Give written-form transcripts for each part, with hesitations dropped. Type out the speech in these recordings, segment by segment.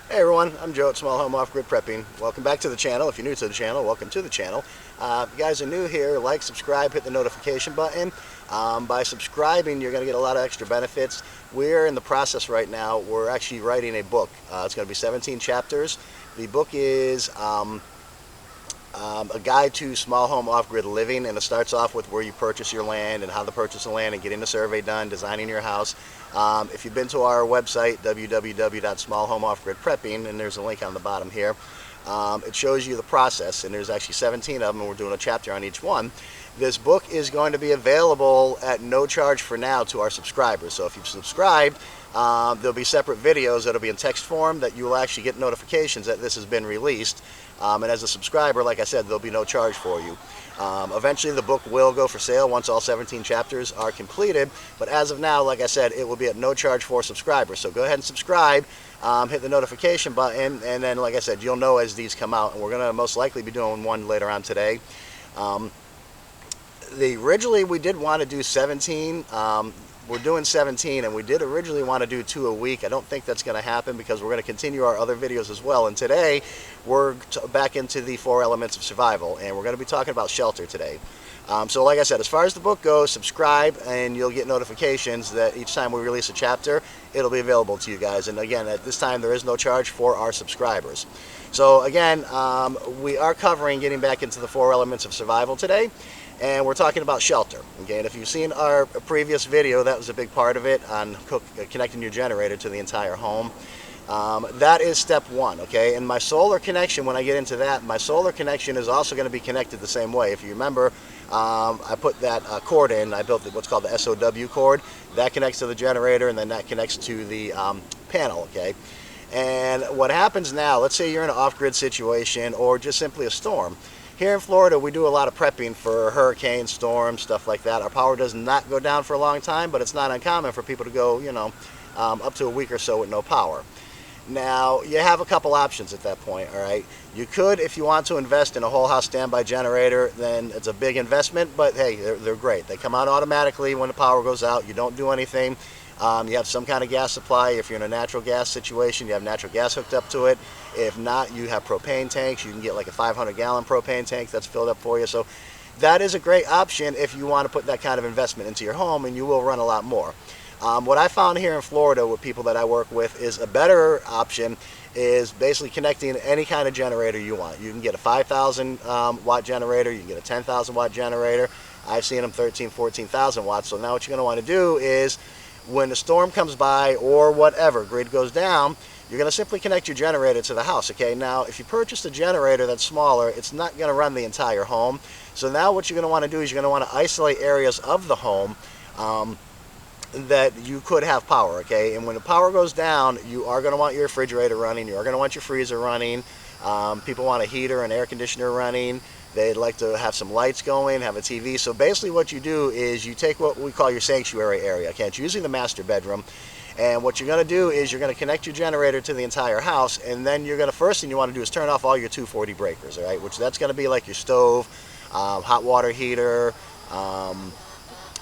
Hey everyone, I'm Joe at Small Home Off Grid Prepping. Welcome back to the channel. If you're new to the channel, welcome to the channel. If you guys are new here, like, subscribe, hit the notification button. By subscribing, you're going to get a lot of extra benefits. We're in the process right now. We're actually writing a book. It's going to be 17 chapters. The book is a guide to small home off-grid living, and it starts off with where you purchase your land and how to purchase the land and getting the survey done, designing your house. If you've been to our website, www.smallhomeoffgridprepping, and there's a link on the bottom here, it shows you the process, and there's actually 17 of them, and we're doing a chapter on each one. This book is going to be available at no charge for now to our subscribers. So if you've subscribed, there'll be separate videos that'll be in text form that you will actually get notifications that this has been released. And as a subscriber, like I said, there'll be no charge for you. Eventually the book will go for sale once all 17 chapters are completed, but as of now, like I said, it will be at no charge for subscribers. So go ahead and subscribe, hit the notification button, and then, like I said, you'll know as these come out, and we're going to most likely be doing one later on today. Originally we did want to do 17. We're doing 17, and we did originally want to do 2 a week. I don't think that's going to happen because we're going to continue our other videos as well. And today we're back into the 4 elements of survival, and we're going to be talking about shelter today. So like I said, as far as the book goes, subscribe and you'll get notifications that each time we release a chapter, it'll be available to you guys. And again, at this time there is no charge for our subscribers. So again, we are covering getting back into the 4 elements of survival today. And we're talking about shelter, okay? And if you've seen our previous video, that was a big part of it on connecting your generator to the entire home. That is step 1, okay? And my solar connection, when I get into that, my solar connection is also going to be connected the same way. If you remember, I put that cord in. I built what's called the SOW cord. That connects to the generator, and then that connects to the panel, okay? And what happens now, let's say you're in an off-grid situation or just simply a storm. Here in Florida, we do a lot of prepping for hurricanes, storms, stuff like that. Our power does not go down for a long time, but it's not uncommon for people to go, up to a week or so with no power. Now, you have a couple options at that point, all right? You could, if you want to invest in a whole house standby generator, then it's a big investment, but hey, they're great. They come out automatically when the power goes out. You don't do anything. You have some kind of gas supply. If you're in a natural gas situation, you have natural gas hooked up to it. If not, you have propane tanks. You can get like a 500-gallon propane tank that's filled up for you. So that is a great option if you want to put that kind of investment into your home, and you will run a lot more. What I found here in Florida with people that I work with is a better option is basically connecting any kind of generator you want. You can get a 5,000 watt generator. You can get a 10,000 watt generator. I've seen them 13, 14,000 watts. So now what you're going to want to do is, when the storm comes by or whatever, grid goes down, you're going to simply connect your generator to the house, okay? Now, if you purchase a generator that's smaller, it's not going to run the entire home. So now what you're going to want to do is you're going to want to isolate areas of the home that you could have power, okay? And when the power goes down, you are going to want your refrigerator running. You are going to want your freezer running. People want a heater and air conditioner running. They'd like to have some lights going, have a TV. So basically what you do is you take what we call your sanctuary area, okay? It's usually the master bedroom. And what you're going to do is you're going to connect your generator to the entire house, and then you're going to, first thing you want to do is turn off all your 240 breakers, all right? Which that's going to be like your stove, hot water heater,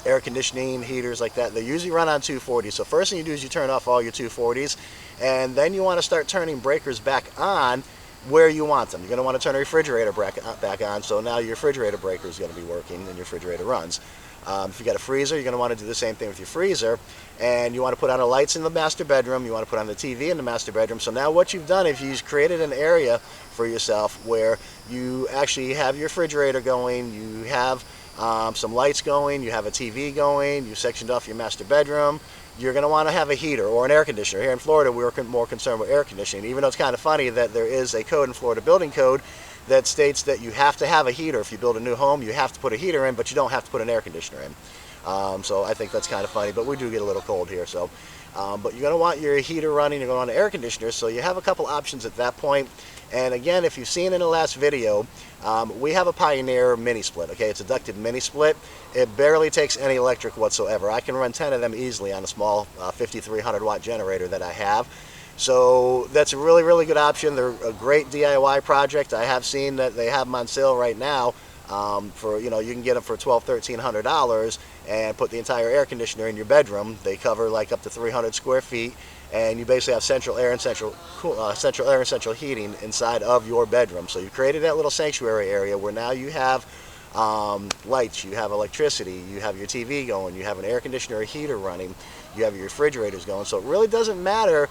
air conditioning heaters like that. They usually run on 240. So first thing you do is you turn off all your 240s, and then you want to start turning breakers back on where you want them. You're going to want to turn the refrigerator back on, so now your refrigerator breaker is going to be working and your refrigerator runs. If you got a freezer, you're going to want to do the same thing with your freezer, and you want to put on the lights in the master bedroom. You want to put on the TV in the master bedroom. So now what you've done is you've created an area for yourself where you actually have your refrigerator going, you have some lights going, you have a TV going, you sectioned off your master bedroom. You're going to want to have a heater or an air conditioner. Here in Florida, we're more concerned with air conditioning, even though it's kind of funny that there is a code in Florida Building Code that states that you have to have a heater. If you build a new home, you have to put a heater in, but you don't have to put an air conditioner in. So I think that's kind of funny, but we do get a little cold here. So, but you're going to want your heater running, you're going to want an air conditioner, so you have a couple options at that point. And again, if you've seen in the last video, we have a Pioneer mini split, okay? It's a ducted mini split. It barely takes any electric whatsoever. I can run 10 of them easily on a small 5,300 watt generator that I have. So that's a really, really good option. They're a great DIY project. I have seen that they have them on sale right now for, you can get them for $1,200, $1,300 and put the entire air conditioner in your bedroom. They cover like up to 300 square feet. and you basically have central air and central heating inside of your bedroom. So you created that little sanctuary area where now you have lights, you have electricity, you have your TV going, you have an air conditioner or heater running, you have your refrigerators going. So it really doesn't matter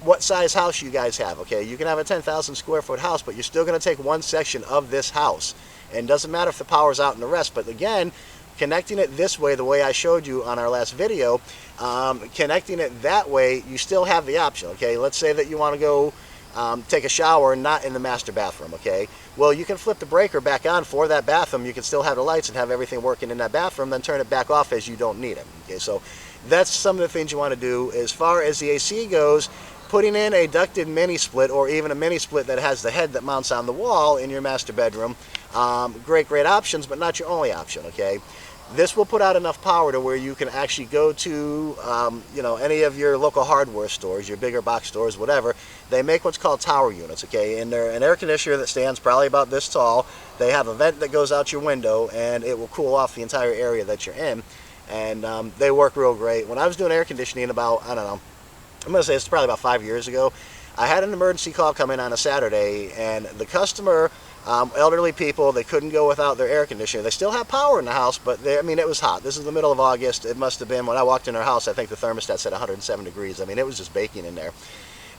what size house you guys have, okay? You can have a 10,000 square foot house, but you're still going to take one section of this house. And it doesn't matter if the power's out in the rest, but again, connecting it this way, the way I showed you on our last video, connecting it that way, you still have the option, okay? Let's say that you want to go take a shower not in the master bathroom, okay? Well, you can flip the breaker back on for that bathroom. You can still have the lights and have everything working in that bathroom, then turn it back off as you don't need it, okay? So that's some of the things you want to do. As far as the AC goes, putting in a ducted mini split or even a mini split that has the head that mounts on the wall in your master bedroom, great options, but not your only option, okay? This will put out enough power to where you can actually go to, you know, any of your local hardware stores, your bigger box stores, whatever. They make what's called tower units, okay? And they're an air conditioner that stands probably about this tall. They have a vent that goes out your window, and it will cool off the entire area that you're in. And they work real great. When I was doing air conditioning about, I don't know, I'm going to say it's probably about 5 years ago, I had an emergency call come in on a Saturday, and the customer, elderly people, they couldn't go without their air conditioner. They still have power in the house, but I mean, it was hot. This is the middle of August. It must have been, when I walked in their house, I think the thermostat said 107 degrees. I mean, it was just baking in there.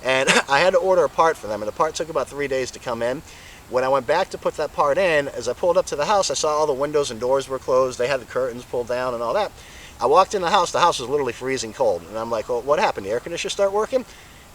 And I had to order a part for them, and the part took about 3 days to come in. When I went back to put that part in, as I pulled up to the house, I saw all the windows and doors were closed. They had the curtains pulled down and all that. I walked in the house was literally freezing cold. And I'm like, well, what happened? The air conditioner start working?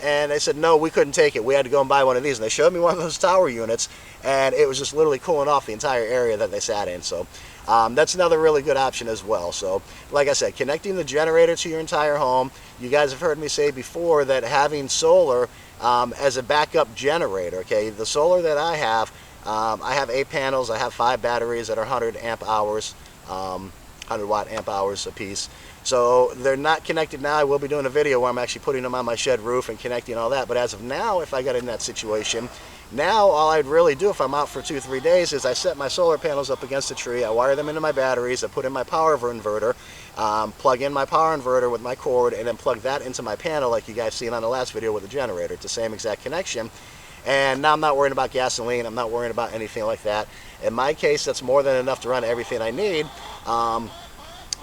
And they said, no, we couldn't take it. We had to go and buy one of these. And they showed me one of those tower units, and it was just literally cooling off the entire area that they sat in. So that's another really good option as well. So like I said, connecting the generator to your entire home. You guys have heard me say before that having solar as a backup generator, okay? The solar that I have 8 panels. I have 5 batteries that are 100 amp hours. 100 watt amp hours a piece. So they're not connected now. I will be doing a video where I'm actually putting them on my shed roof and connecting all that. But as of now, if I got in that situation, now all I'd really do if I'm out for 2-3 days is I set my solar panels up against a tree. I wire them into my batteries. I put in my power inverter, plug in my power inverter with my cord, and then plug that into my panel like you guys seen on the last video with the generator. It's the same exact connection. And now I'm not worrying about gasoline. I'm not worrying about anything like that. In my case, that's more than enough to run everything I need.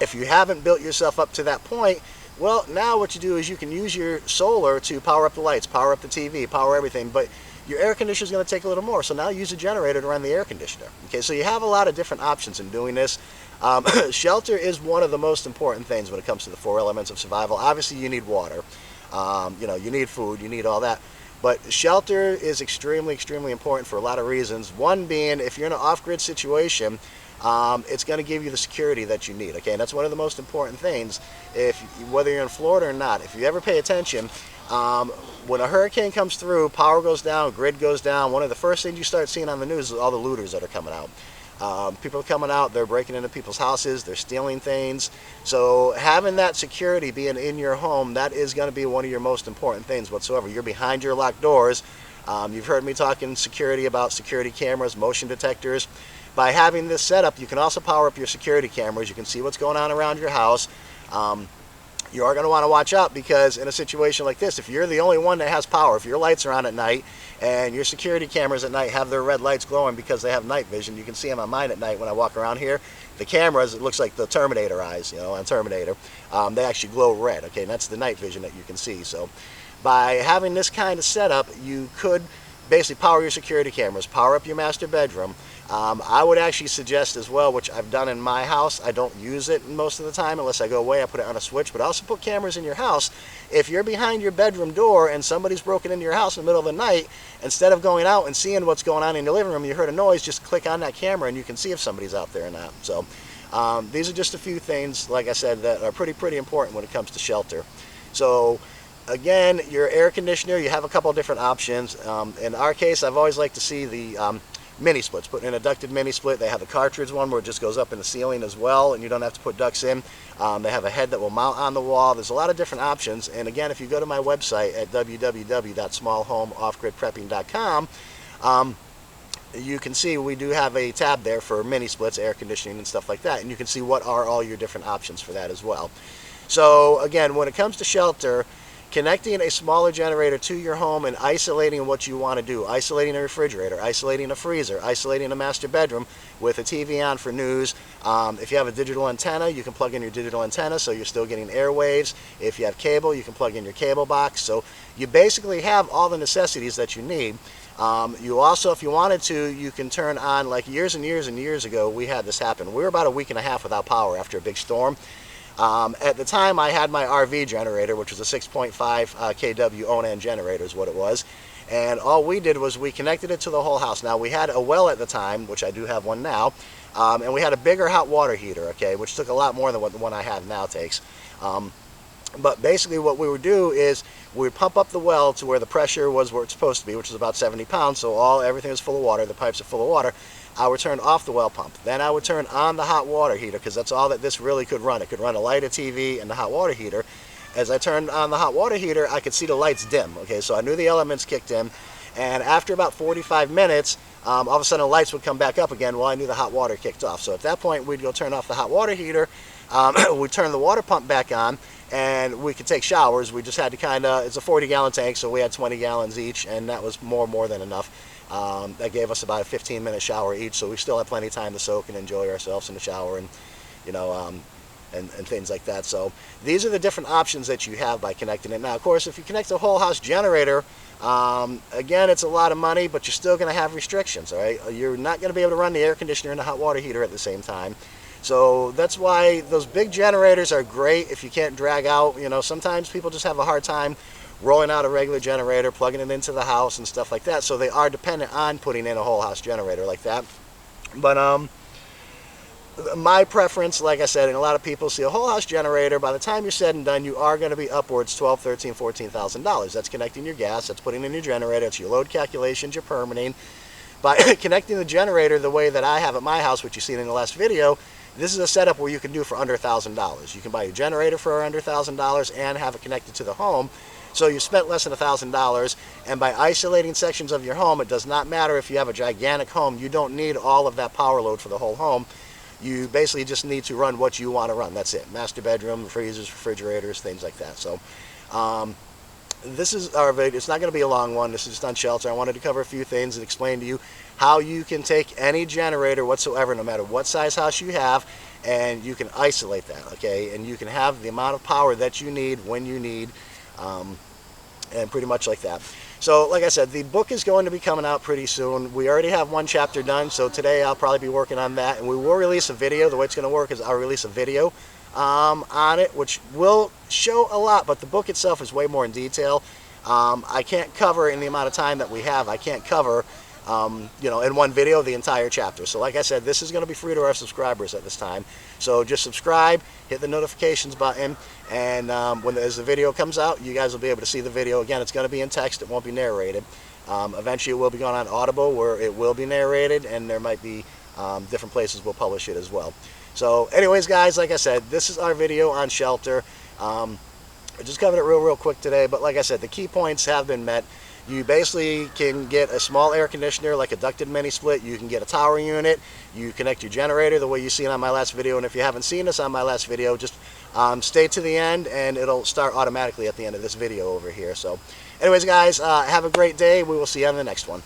If you haven't built yourself up to that point, well, now what you do is you can use your solar to power up the lights, power up the TV, power everything, but your air conditioner is going to take a little more. So now use a generator to run the air conditioner. Okay, so you have a lot of different options in doing this. Shelter is one of the most important things when it comes to the 4 elements of survival. Obviously, you need water. You know, you need food, you need all that. But shelter is extremely important for a lot of reasons. One being, if you're in an off-grid situation, it's going to give you the security that you need. Okay, and that's one of the most important things. Whether you're in Florida or not, if you ever pay attention, when a hurricane comes through, power goes down, grid goes down, one of the first things you start seeing on the news is all the looters that are coming out. People are coming out, they're breaking into people's houses, they're stealing things. So having that security being in your home, that is going to be one of your most important things whatsoever. You're behind your locked doors. You've heard me talking security about security cameras, motion detectors. By having this setup, you can also power up your security cameras. You can see what's going on around your house. You are going to want to watch out, because in a situation like this, if you're the only one that has power, if your lights are on at night and your security cameras at night have their red lights glowing because they have night vision, you can see them on mine at night when I walk around here. The cameras, it looks like the Terminator eyes, you know, on Terminator. They actually glow red, okay, and that's the night vision that you can see. So by having this kind of setup, you could basically power your security cameras, power up your master bedroom. I would actually suggest as well, which I've done in my house, I don't use it most of the time unless I go away, I put it on a switch, but I also put cameras in your house. If you're behind your bedroom door and somebody's broken into your house in the middle of the night, instead of going out and seeing what's going on in your living room, you heard a noise, just click on that camera and you can see if somebody's out there or not. So these are just a few things, like I said, that are pretty important when it comes to shelter. So again, your air conditioner, you have a couple different options. In our case, I've always liked to see the mini splits, putting in a ducted mini split. They have a cartridge one where it just goes up in the ceiling as well, and you don't have to put ducts in. They have a head that will mount on the wall. There's a lot of different options. And again, if you go to my website at www.smallhomeoffgridprepping.com, you can see we do have a tab there for mini splits, air conditioning, and stuff like that. And you can see what are all your different options for that as well. So again, when it comes to shelter, connecting a smaller generator to your home and isolating what you want to do, isolating a refrigerator, isolating a freezer, isolating a master bedroom with a TV on for news. If you have a digital antenna, you can plug in your digital antenna so you're still getting airwaves. If you have cable, you can plug in your cable box. So you basically have all the necessities that you need. You also, if you wanted to, you can turn on, like years and years and years ago, we had this happen. We were about a week and a half without power after a big storm. At the time, I had my RV generator, which was a 6.5 kW own-end generator is what it was. And all we did was we connected it to the whole house. Now, we had a well at the time, which I do have one now, and we had a bigger hot water heater, okay, which took a lot more than what the one I have now takes. But basically what we would do is we would pump up the well to where the pressure was where it's supposed to be, which is about 70 pounds, so everything is full of water, the pipes are full of water. I would turn off the well pump. Then I would turn on the hot water heater, because that's all that this really could run. It could run a light, a TV, and the hot water heater. As I turned on the hot water heater, I could see the lights dim. Okay, so I knew the elements kicked in, and after about 45 minutes, all of a sudden the lights would come back up again. Well, I knew the hot water kicked off. So at that point, we'd go turn off the hot water heater. We'd turn the water pump back on, and we could take showers. We just had to it's a 40-gallon tank, so we had 20 gallons each, and that was more than enough. That gave us about a 15-minute shower each, so we still had plenty of time to soak and enjoy ourselves in the shower, and and things like that. So these are the different options that you have by connecting it. Now, of course, if you connect a whole house generator, again, it's a lot of money, but you're still going to have restrictions. All right, you're not going to be able to run the air conditioner and the hot water heater at the same time. So that's why those big generators are great if you can't drag out. Sometimes people just have a hard time rolling out a regular generator, plugging it into the house and stuff like that. So they are dependent on putting in a whole house generator like that. But my preference, like I said, and a lot of people see a whole house generator, by the time you're said and done, you are going to be upwards $12,000, $13,000, $14,000. That's connecting your gas, that's putting in your generator, it's your load calculations, your permitting. By connecting the generator the way that I have at my house, which you've seen in the last video, this is a setup where you can do for under $1,000. You can buy your generator for under $1,000 and have it connected to the home. So you spent less than $1,000, and by isolating sections of your home, it does not matter if you have a gigantic home. You don't need all of that power load for the whole home. You basically just need to run what you want to run. That's it. Master bedroom, freezers, refrigerators, things like that. So this is our video. It's not going to be a long one. This is just on shelter. I wanted to cover a few things and explain to you how you can take any generator whatsoever, no matter what size house you have, and you can isolate that, okay? And you can have the amount of power that you need when you need, and pretty much like that. So, like I said, the book is going to be coming out pretty soon. We already have one chapter done, so today I'll probably be working on that, and we will release a video. The way it's going to work is I'll release a video on it, which will show a lot, but the book itself is way more in detail. I can't cover, in the amount of time that we have, I can't cover in one video the entire chapter. So like I said, this is going to be free to our subscribers at this time. So just subscribe, hit the notifications button, and as the video comes out, you guys will be able to see the video. Again, it's going to be in text, it won't be narrated. Eventually it will be going on Audible, where it will be narrated, and there might be different places we'll publish it as well. So anyways, guys, like I said, this is our video on shelter. I just covered it real quick today, but like I said, the key points have been met. You basically can get a small air conditioner, like a ducted mini split. You can get a tower unit. You connect your generator the way you see it on my last video. And if you haven't seen this on my last video, just stay to the end, and it'll start automatically at the end of this video over here. So anyways, guys, have a great day. We will see you on the next one.